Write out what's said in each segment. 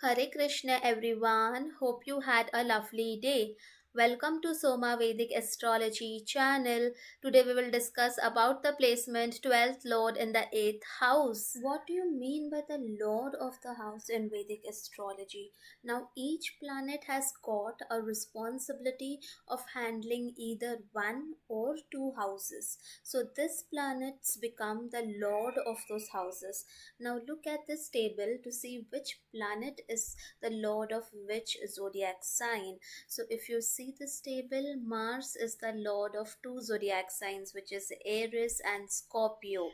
Hare Krishna everyone. Hope you had a lovely day. Welcome to Soma Vedic Astrology channel. Today we will discuss about the placement 12th lord in the 8th house. What do you mean by the lord of the house in Vedic astrology? Now each planet has got a responsibility of handling either one or two houses. So this planets become the lord of those houses. Now look at this table to see which planet is the lord of which zodiac sign. So if you see this table, Mars is the lord of two zodiac signs, which is Aries and Scorpio.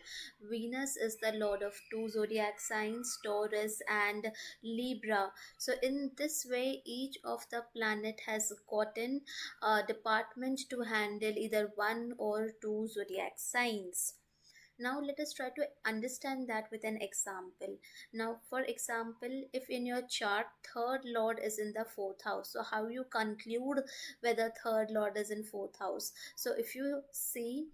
Venus is the lord of two zodiac signs, Taurus and Libra. So in this way, each of the planet has gotten a department to handle either one or two zodiac signs. Now let us try to understand that with an example. Now for example, if in your chart third lord is in the fourth house, so how you conclude whether third lord is in fourth house? So if you see,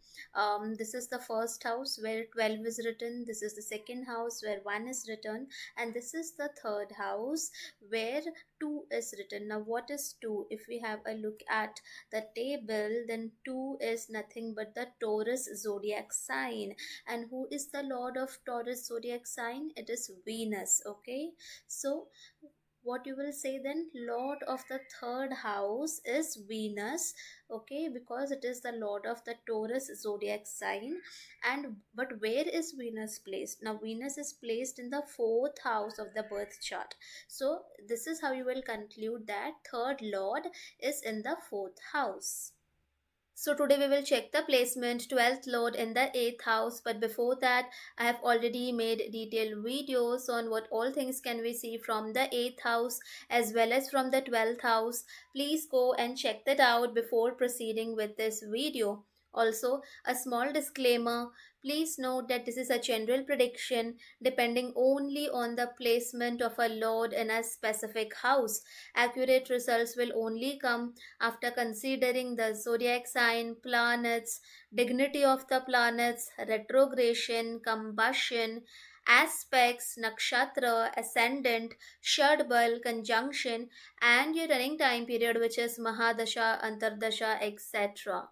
this is the first house where 12 is written, this is the second house where 1 is written, and this is the third house where 2 is written. Now what is 2? If we have a look at the table, then 2 is nothing but the Taurus zodiac sign. And who is the lord of Taurus zodiac sign? It is Venus. Okay, so what you will say then, lord of the third house is Venus. Okay, because it is the lord of the Taurus zodiac sign. And but where is Venus placed? Now Venus is placed in the fourth house of the birth chart. So this is how you will conclude that third lord is in the fourth house. So today we will check the placement 12th lord in the 8th house, but before that I have already made detailed videos on what all things can we see from the 8th house as well as from the 12th house. Please go and check that out before proceeding with this video. Also, a small disclaimer, please note that this is a general prediction depending only on the placement of a lord in a specific house. Accurate results will only come after considering the zodiac sign, planets, dignity of the planets, retrogression, combustion, aspects, nakshatra, ascendant, shadbal, conjunction, and your running time period, which is Mahadasha, Antardasha, etc.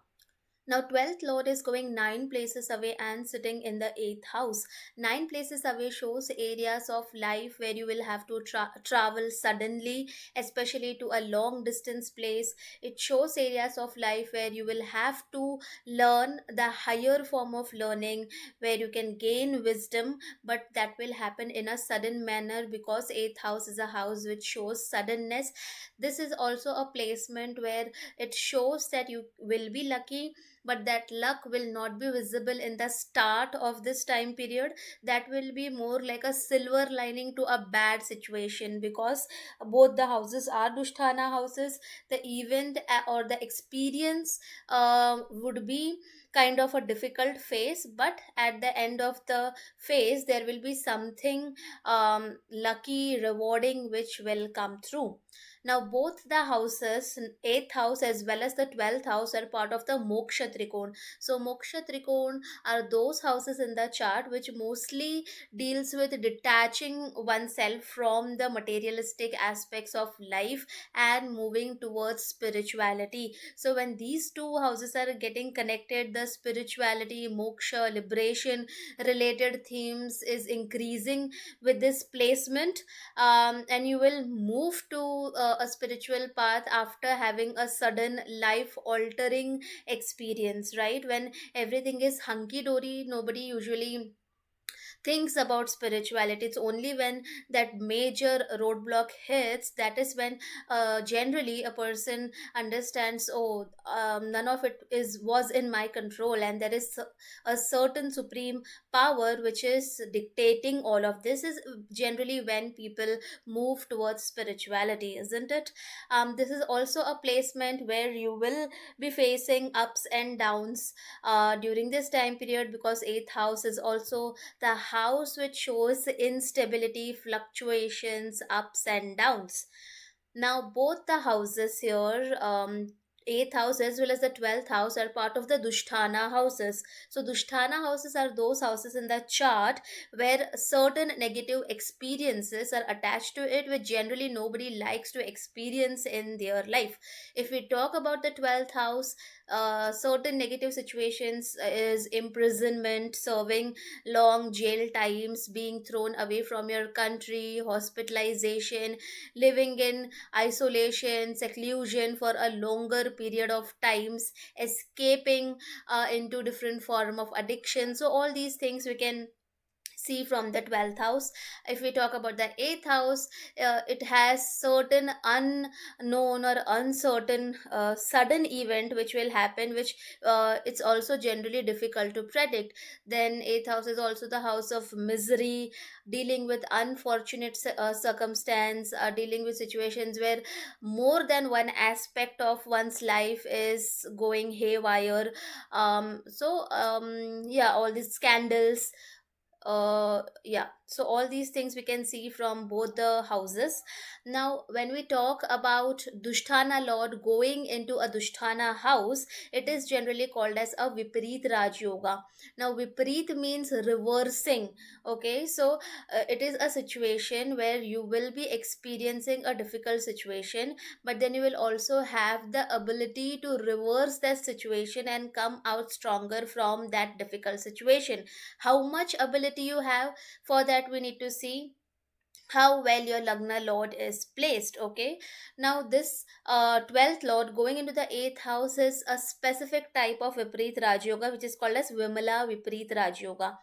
Now, 12th Lord is going 9 places away and sitting in the 8th house. 9 places away shows areas of life where you will have to travel suddenly, especially to a long distance place. It shows areas of life where you will have to learn the higher form of learning, where you can gain wisdom, but that will happen in a sudden manner because 8th house is a house which shows suddenness. This is also a placement where it shows that you will be lucky, but that luck will not be visible in the start of this time period. That will be more like a silver lining to a bad situation, because both the houses are dusthana houses. The event or the experience would be kind of a difficult phase, but at the end of the phase there will be something lucky, rewarding, which will come through. Now, both the houses, 8th house as well as the 12th house, are part of the Moksha Trikon. So, Moksha Trikon are those houses in the chart which mostly deals with detaching oneself from the materialistic aspects of life and moving towards spirituality. So, when these two houses are getting connected, the spirituality, moksha, liberation related themes is increasing with this placement, and you will move to a spiritual path after having a sudden life altering experience, right? When everything is hunky dory, nobody usually thinks about spirituality. It's only when that major roadblock hits, that is when generally a person understands, oh, none of it is was in my control, and there is a certain supreme power which is dictating all of this. Is generally when people move towards spirituality, isn't it? This is also a placement where you will be facing ups and downs during this time period, because eighth house is also the house which shows instability, fluctuations, ups and downs. Now, both the houses here, eighth house as well as the 12th house are part of the Dusthana houses. So, Dusthana houses are those houses in the chart where certain negative experiences are attached to it, which generally nobody likes to experience in their life. If we talk about the 12th house, certain negative situations is imprisonment, serving long jail times, being thrown away from your country, hospitalization, living in isolation, seclusion for a longer period of times, escaping into different form of addiction. So all these things we can see from the 12th house. If we talk about the 8th house, it has certain unknown or uncertain sudden event which will happen, which it's also generally difficult to predict. Then 8th house is also the house of misery, dealing with unfortunate circumstance, dealing with situations where more than one aspect of one's life is going haywire. Yeah, all these scandals, yeah, so all these things we can see from both the houses. Now when we talk about Dusthana lord going into a Dusthana house, it is generally called as a Viparit Raj Yoga. Now Viparit means reversing. Okay, so it is a situation where you will be experiencing a difficult situation, but then you will also have the ability to reverse that situation and come out stronger from that difficult situation. How much ability you have, for that we need to see how well your Lagna Lord is placed. Okay, now this 12th Lord going into the 8th house is a specific type of Viparit Raj Yoga which is called as Vimala Viparit Raj Yoga.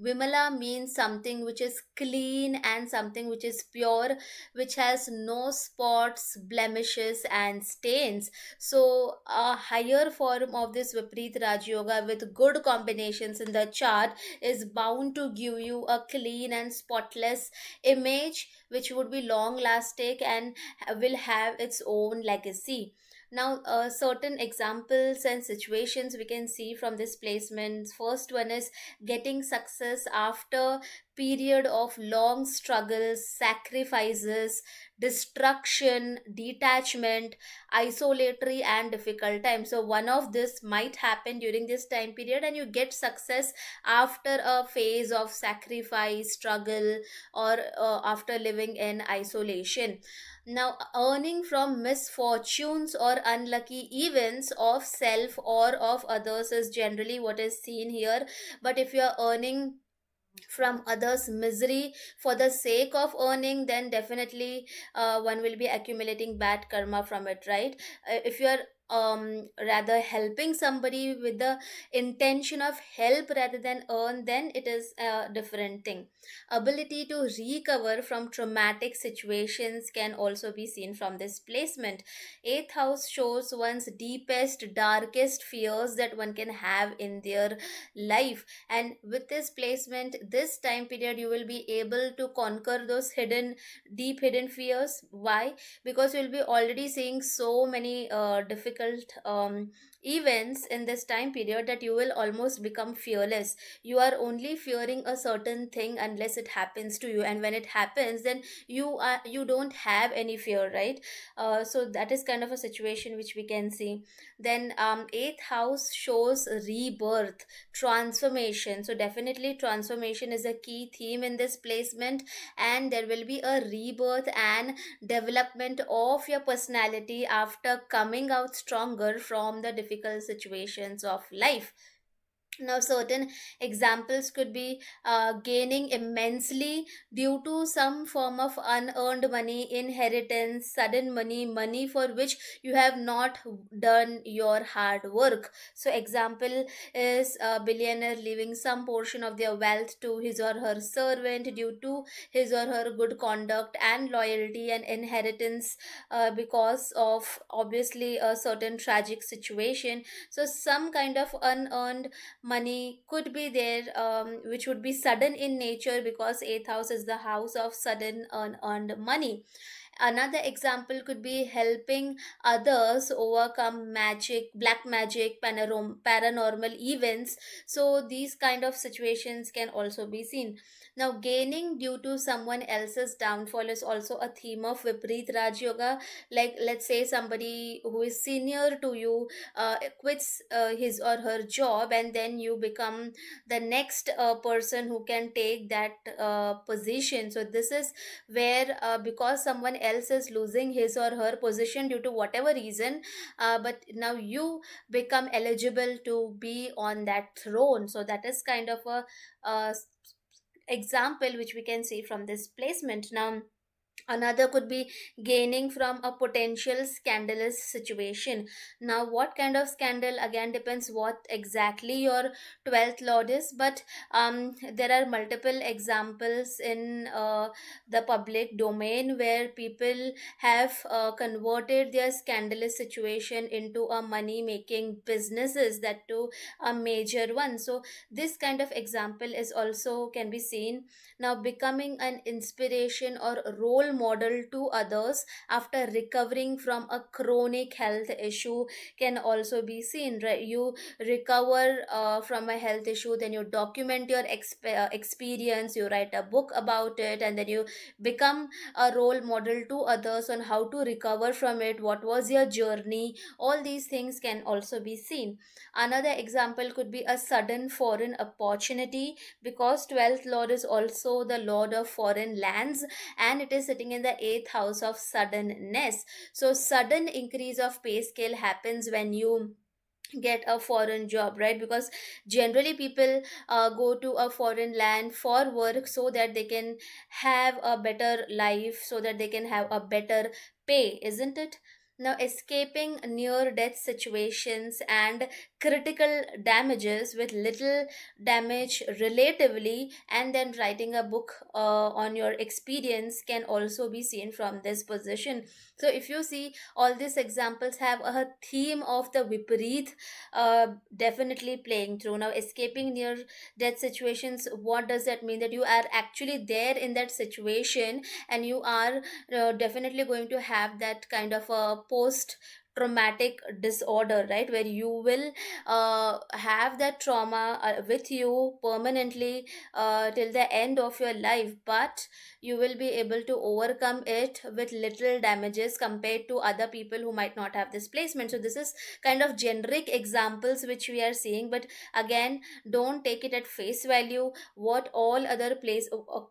Vimala means something which is clean and something which is pure, which has no spots, blemishes, and stains. So, a higher form of this Viparit Raj Yoga with good combinations in the chart is bound to give you a clean and spotless image which would be long lasting and will have its own legacy. Now certain examples and situations we can see from this placement. First one is getting success after period of long struggles, sacrifices, destruction, detachment, isolatory and difficult time. So one of this might happen during this time period and you get success after a phase of sacrifice, struggle, or after living in isolation. Now, earning from misfortunes or unlucky events of self or of others is generally what is seen here. But if you are earning from others misery for the sake of earning, then definitely one will be accumulating bad karma from it, right? If you are rather helping somebody with the intention of help rather than earn, then it is a different thing. Ability to recover from traumatic situations can also be seen from this placement. Eighth house shows one's deepest darkest fears that one can have in their life, and with this placement this time period you will be able to conquer those hidden, deep hidden fears. Why? Because you'll be already seeing so many difficult events in this time period that you will almost become fearless. You are only fearing a certain thing unless it happens to you, and when it happens then you don't have any fear, right? So that is kind of a situation which we can see. Then eighth house shows rebirth, transformation. So definitely transformation is a key theme in this placement, and there will be a rebirth and development of your personality after coming out stronger from the difficult situations of life. Now certain examples could be gaining immensely due to some form of unearned money, inheritance, sudden money, money for which you have not done your hard work. So example is a billionaire leaving some portion of their wealth to his or her servant due to his or her good conduct and loyalty and inheritance, because of obviously a certain tragic situation. So some kind of unearned money could be there, which would be sudden in nature, because eighth house is the house of sudden unearned money. Another example could be helping others overcome magic, black magic, paranormal events. So these kind of situations can also be seen. Now, gaining due to someone else's downfall is also a theme of Vipreet Raj Yoga. Like, let's say somebody who is senior to you quits his or her job, and then you become the next person who can take that position. So, this is where, because someone else is losing his or her position due to whatever reason, but now you become eligible to be on that throne. So, that is kind of a uh, example which we can see from this placement. Now, another could be gaining from a potential scandalous situation. Now, what kind of scandal again depends what exactly your 12th lord is, but there are multiple examples in the public domain where people have converted their scandalous situation into a money making businesses, that too a major one. So this kind of example is also can be seen. Now, becoming an inspiration or role model to others after recovering from a chronic health issue can also be seen, right? You recover from a health issue, then you document your experience, you write a book about it, and then you become a role model to others on how to recover from it, what was your journey. All these things can also be seen. Another example could be a sudden foreign opportunity, because 12th lord is also the lord of foreign lands, and it is sitting in the 8th house of suddenness. So sudden increase of pay scale happens when you get a foreign job, right? Because generally people go to a foreign land for work so that they can have a better life, so that they can have a better pay, isn't it? Now, escaping near death situations and critical damages with little damage relatively, and then writing a book on your experience can also be seen from this position. So if you see, all these examples have a theme of the vipareet definitely playing through. Now, escaping near death situations, what does that mean? That you are actually there in that situation, and you are definitely going to have that kind of a post traumatic disorder, right, where you will have that trauma with you permanently till the end of your life, but you will be able to overcome it with little damages compared to other people who might not have this placement. So this is kind of generic examples which we are seeing, but again, don't take it at face value. What all other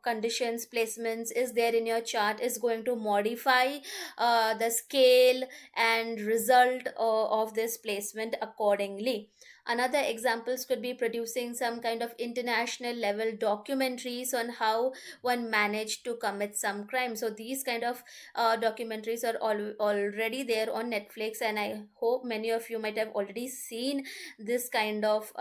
conditions, placements is there in your chart is going to modify the scale and result of this placement accordingly. Another examples could be producing some kind of international level documentaries on how one managed to commit some crime. So these kind of documentaries are already there on Netflix, and I hope many of you might have already seen this kind of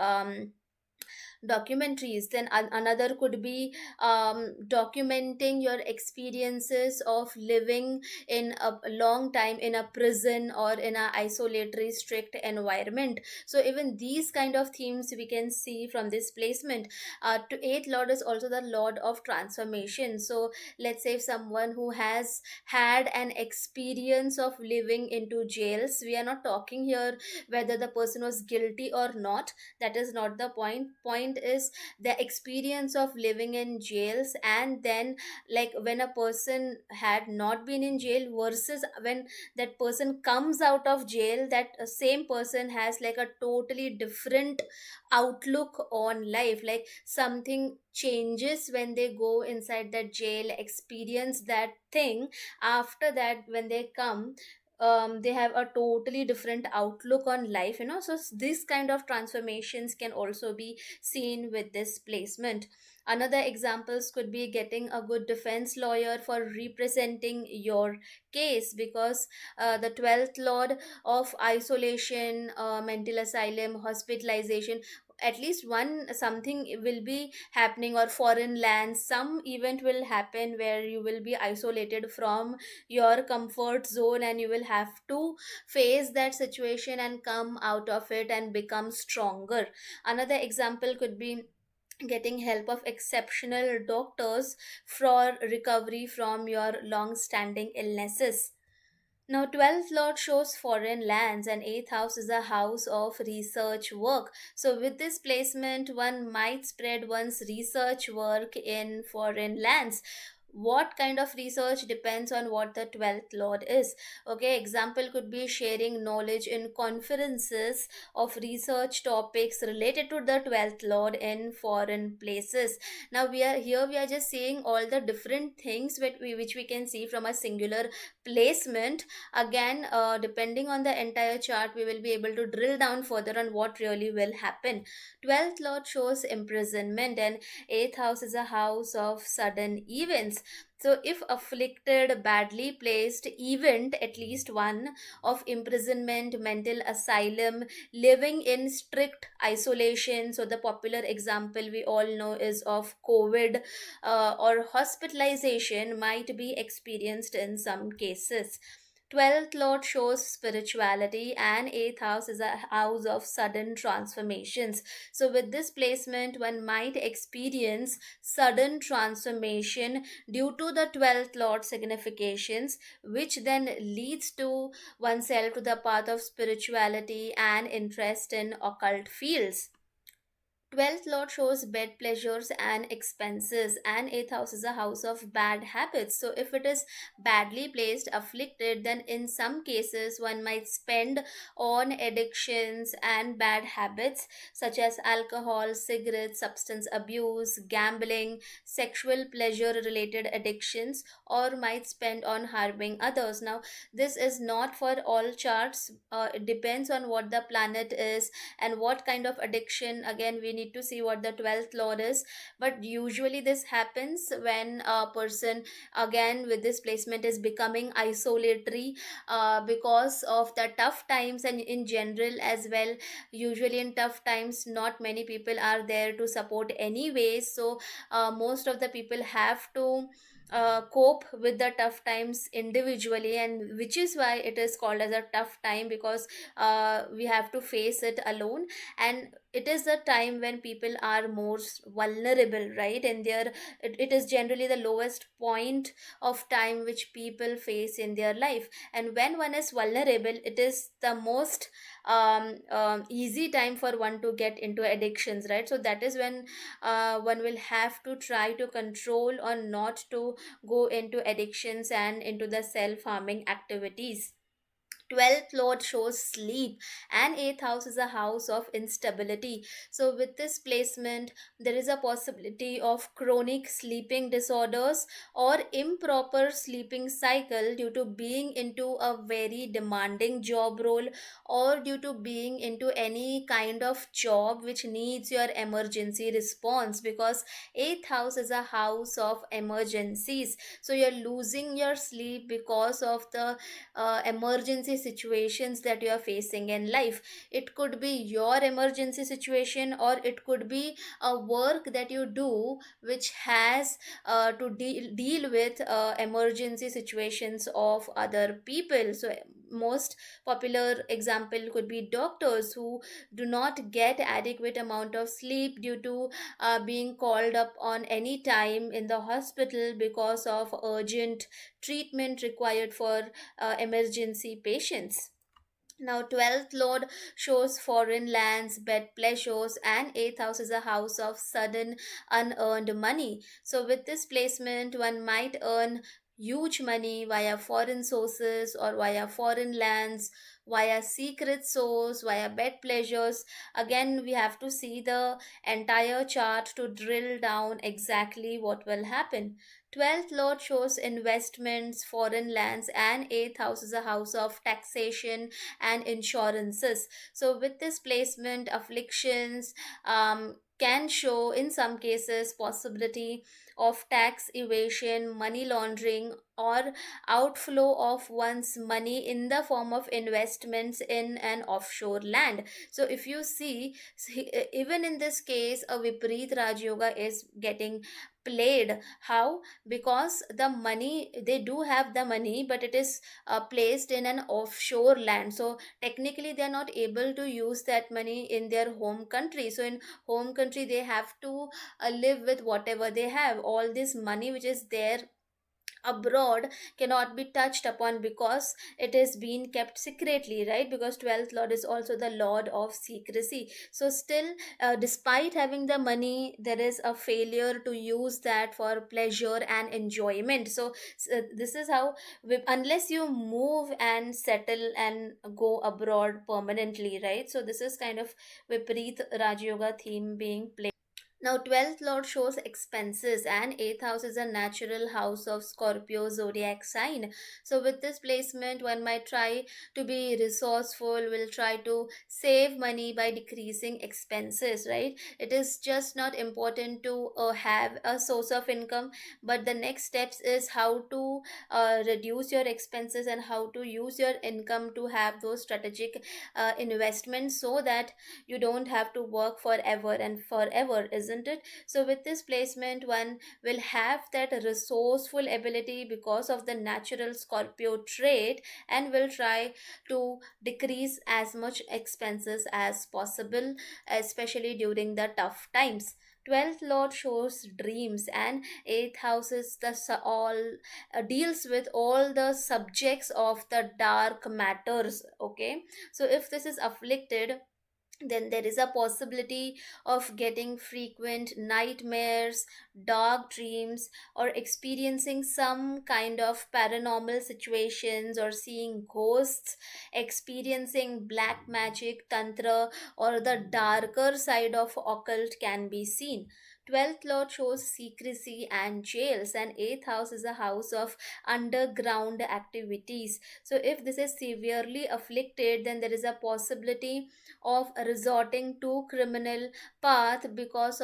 documentaries. Then another could be documenting your experiences of living in a long time in a prison or in a isolatory strict environment. So even these kind of themes we can see from this placement. To eighth lord is also the lord of transformation. So let's say if someone who has had an experience of living into jails, we are not talking here whether the person was guilty or not. That is not the point is the experience of living in jails, and then like when a person had not been in jail versus when that person comes out of jail, that same person has like a totally different outlook on life. Like something changes when they go inside that jail, experience that thing. After that, when they come, they have a totally different outlook on life, so this kind of transformations can also be seen with this placement. Another examples could be getting a good defense lawyer for representing your case, because the 12th lord of isolation, mental asylum, hospitalization, at least one something will be happening, or foreign lands, some event will happen where you will be isolated from your comfort zone, and you will have to face that situation and come out of it and become stronger. Another example could be getting help of exceptional doctors for recovery from your long standing illnesses. Now, 12th Lord shows foreign lands, and 8th house is a house of research work. So, with this placement, one might spread one's research work in foreign lands. What kind of research depends on what the 12th Lord is. Okay, example could be sharing knowledge in conferences of research topics related to the 12th Lord in foreign places. Now, we are just seeing all the different things which we can see from a singular placement. Again, depending on the entire chart, we will be able to drill down further on what really will happen. 12th lord shows imprisonment, and 8th house is a house of sudden events. So if afflicted, badly placed event, at least one, of imprisonment, mental asylum, living in strict isolation. So the popular example we all know is of COVID, or hospitalization might be experienced in some cases. 12th lord shows spirituality, and 8th house is a house of sudden transformations. So with this placement, one might experience sudden transformation due to the 12th lord significations, which then leads to oneself to the path of spirituality and interest in occult fields. 12th lord shows bed pleasures and expenses, and 8th house is a house of bad habits. So if it is badly placed, afflicted, then in some cases one might spend on addictions and bad habits such as alcohol, cigarettes, substance abuse, gambling, sexual pleasure related addictions, or might spend on harming others. Now this is not for all charts. It depends on what the planet is and what kind of addiction. Again, we need to see what the 12th lord is, but usually this happens when a person, again with this placement, is becoming isolatory because of the tough times, and in general as well. Usually in tough times, not many people are there to support anyways, so most of the people have to cope with the tough times individually, and which is why it is called as a tough time, because we have to face it alone. And it is the time when people are most vulnerable, right? And it is generally the lowest point of time which people face in their life. And when one is vulnerable, it is the most easy time for one to get into addictions, right? So that is when one will have to try to control or not to go into addictions and into the self harming activities. 12th lord shows sleep, and 8th house is a house of instability. So with this placement, there is a possibility of chronic sleeping disorders or improper sleeping cycle due to being into a very demanding job role, or due to being into any kind of job which needs your emergency response, because 8th house is a house of emergencies. So you're losing your sleep because of the emergency situations that you are facing in life. It could be your emergency situation, or it could be a work that you do which has to deal with emergency situations of other people. So most popular example could be doctors who do not get adequate amount of sleep due to being called up on any time in the hospital because of urgent treatment required for emergency patients. Now, 12th lord shows foreign lands, bed pleasures, and 8th house is a house of sudden unearned money. So, with this placement, one might earn huge money via foreign sources or via foreign lands, via secret source, via bed pleasures. Again, we have to see the entire chart to drill down exactly what will happen. 12th lord shows investments, foreign lands, and 8th house is a house of taxation and insurances. So, with this placement, afflictions can show in some cases possibility of tax evasion, money laundering, or outflow of one's money in the form of investments in an offshore land. So, if you even in this case, a Vipreet Raj Yoga is getting played. How? Because the money, they do have the money, but it is placed in an offshore land. So technically they are not able to use that money in their home country. So in home country they have to live with whatever they have. All this money which is there abroad cannot be touched upon because it is being kept secretly, right? Because 12th lord is also the lord of secrecy. So still, despite having the money, there is a failure to use that for pleasure and enjoyment. So this is how unless you move and settle and go abroad permanently, right? So this is kind of vipreet raj yoga theme being played. Now, 12th Lord shows expenses, and 8th house is a natural house of Scorpio zodiac sign. So, with this placement, one might try to be resourceful, will try to save money by decreasing expenses, right? It is just not important to have a source of income, but the next steps is how to reduce your expenses and how to use your income to have those strategic investments so that you don't have to work forever and forever, isn't it? So with this placement, one will have that resourceful ability because of the natural Scorpio trait, and will try to decrease as much expenses as possible, especially during the tough times. 12th lord shows dreams, and 8th house is the all deals with all the subjects of the dark matters. Okay, so if this is afflicted, then there is a possibility of getting frequent nightmares, dark dreams, or experiencing some kind of paranormal situations, or seeing ghosts, experiencing black magic, tantra, or the darker side of occult can be seen. 12th lord shows secrecy and jails, and 8th house is a house of underground activities. So if this is severely afflicted, then there is a possibility of resorting to criminal path because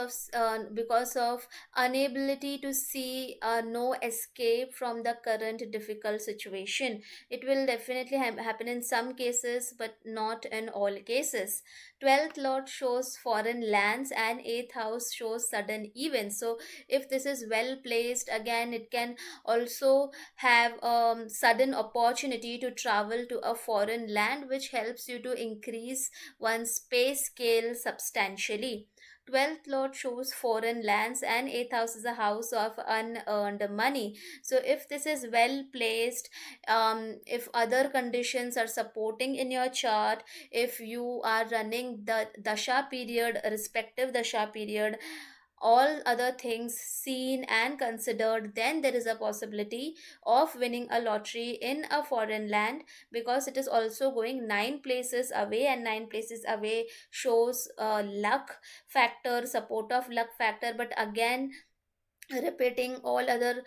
of inability to see no escape from the current difficult situation. It will definitely happen in some cases, but not in all cases. 12th lord shows foreign lands, and 8th house shows sudden events. So if this is well placed, again it can also have sudden opportunity to travel to a foreign land, which helps you to increase one's pay scale substantially. 12th lord shows foreign lands, and 8th house is a house of unearned money. So if this is well placed, if other conditions are supporting in your chart, if you are running the dasha period, respective dasha period, all other things seen and considered, then there is a possibility of winning a lottery in a foreign land, because it is also going 9 places away, and 9 places away shows luck factor, support of luck factor. But again, repeating, all other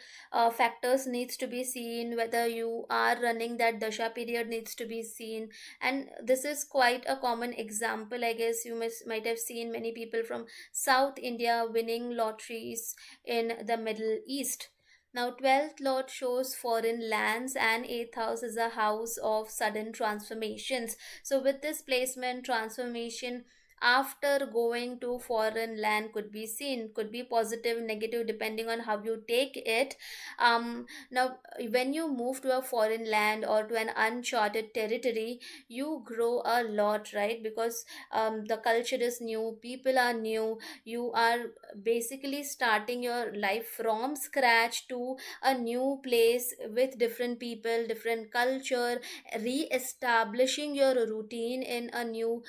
factors needs to be seen, whether you are running that dasha period needs to be seen. And this is quite a common example. I guess you might have seen many people from south India winning lotteries in the Middle East. Now, 12th lord shows foreign lands, and 8th house is a house of sudden transformations. So with this placement, transformation after going to foreign land could be seen, could be positive, negative, depending on how you take it. Now, when you move to a foreign land or to an uncharted territory, you grow a lot, right? Because the culture is new, people are new, you are basically starting your life from scratch to a new place with different people, different culture, re-establishing your routine in a new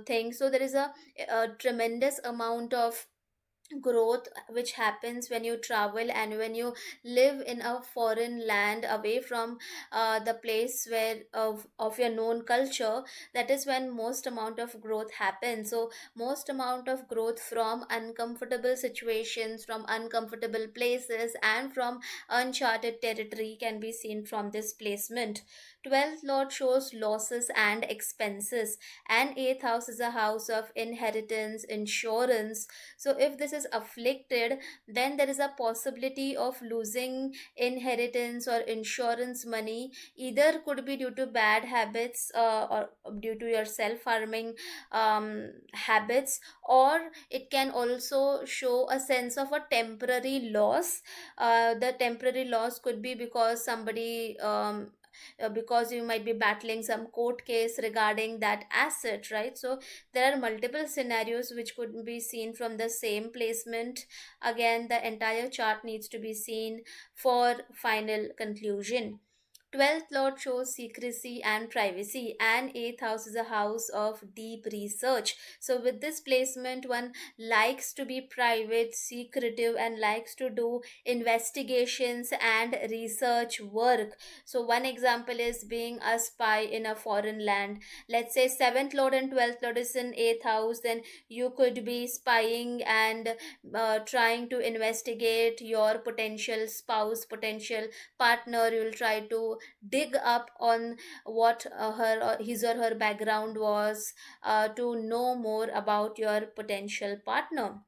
thing. So there is a tremendous amount of growth which happens when you travel and when you live in a foreign land away from the place where of your known culture. That is when most amount of growth happens. So most amount of growth from uncomfortable situations, from uncomfortable places, and from uncharted territory can be seen from this placement. 12th lord shows losses and expenses, and 8th house is a house of inheritance, insurance. So if this is afflicted, then there is a possibility of losing inheritance or insurance money. Either could be due to bad habits, or due to your self harming habits, or it can also show a sense of a temporary loss. The temporary loss could be because somebody because you might be battling some court case regarding that asset, right? So there are multiple scenarios which could be seen from the same placement. Again, the entire chart needs to be seen for final conclusion. 12th lord shows secrecy and privacy, and 8th house is a house of deep research. So with this placement, one likes to be private, secretive, and likes to do investigations and research work. So one example is being a spy in a foreign land. Let's say 7th lord and 12th lord is in 8th house, then you could be spying and trying to investigate your potential spouse, potential partner. You will try to dig up on what her or his or her background was, to know more about your potential partner.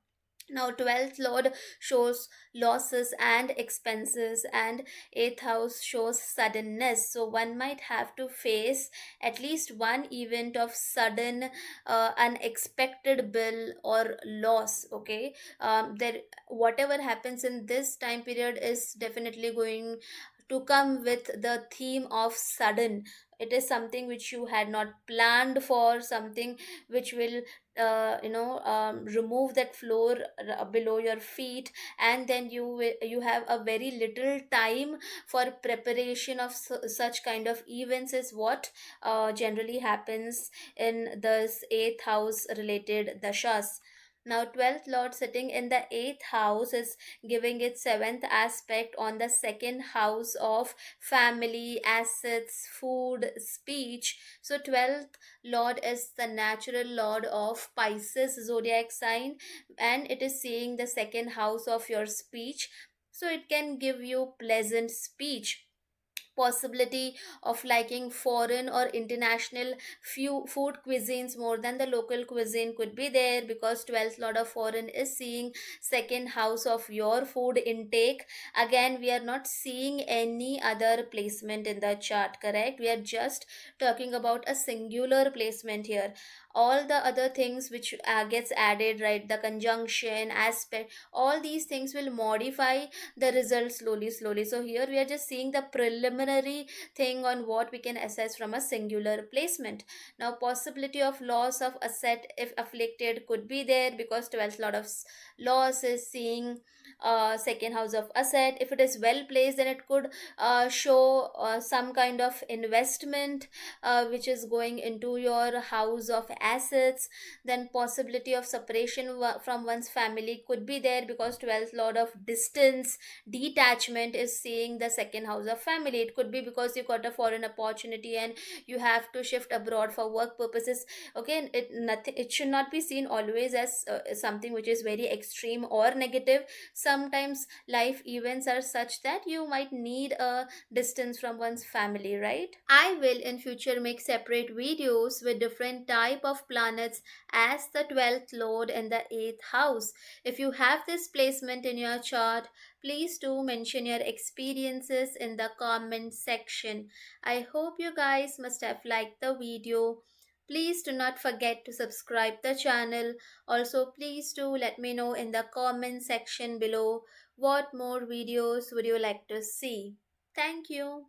Now 12th lord shows losses and expenses, and 8th house shows suddenness. So one might have to face at least one event of sudden, unexpected bill or loss. Okay, there, whatever happens in this time period is definitely going to come with the theme of sudden. It is something which you had not planned for, something which will remove that floor below your feet, and then you have a very little time for preparation of such kind of events, is what generally happens in this 8th house related dashas. Now 12th lord sitting in the 8th house is giving its 7th aspect on the second house of family, assets, food, speech. So 12th lord is the natural lord of Pisces zodiac sign, and it is seeing the second house of your speech. So it can give you pleasant speech, possibility of liking foreign or international few food cuisines more than the local cuisine could be there, because 12th lord of foreign is seeing second house of your food intake. Again, we are not seeing any other placement in the chart, correct? We are just talking about a singular placement here. All the other things which gets added, right, the conjunction aspect, all these things will modify the results slowly. So here we are just seeing the preliminary thing on what we can assess from a singular placement. Now possibility of loss of asset if afflicted could be there, because 12th lord of loss is seeing second house of asset. If it is well placed, then it could show some kind of investment which is going into your house of assets. Then possibility of separation from one's family could be there, because 12th lord of distance, detachment is seeing the second house of family. It could be because you got a foreign opportunity and you have to shift abroad for work purposes. Okay, it should not be seen always as something which is very extreme or negative. Sometimes life events are such that you might need a distance from one's family, right? I will in future make separate videos with different type of planets as the 12th lord in the 8th house. If you have this placement in your chart, please do mention your experiences in the comment section. I hope you guys must have liked the video. Please do not forget to subscribe the channel. Also, please do let me know in the comment section below what more videos would you like to see. Thank you.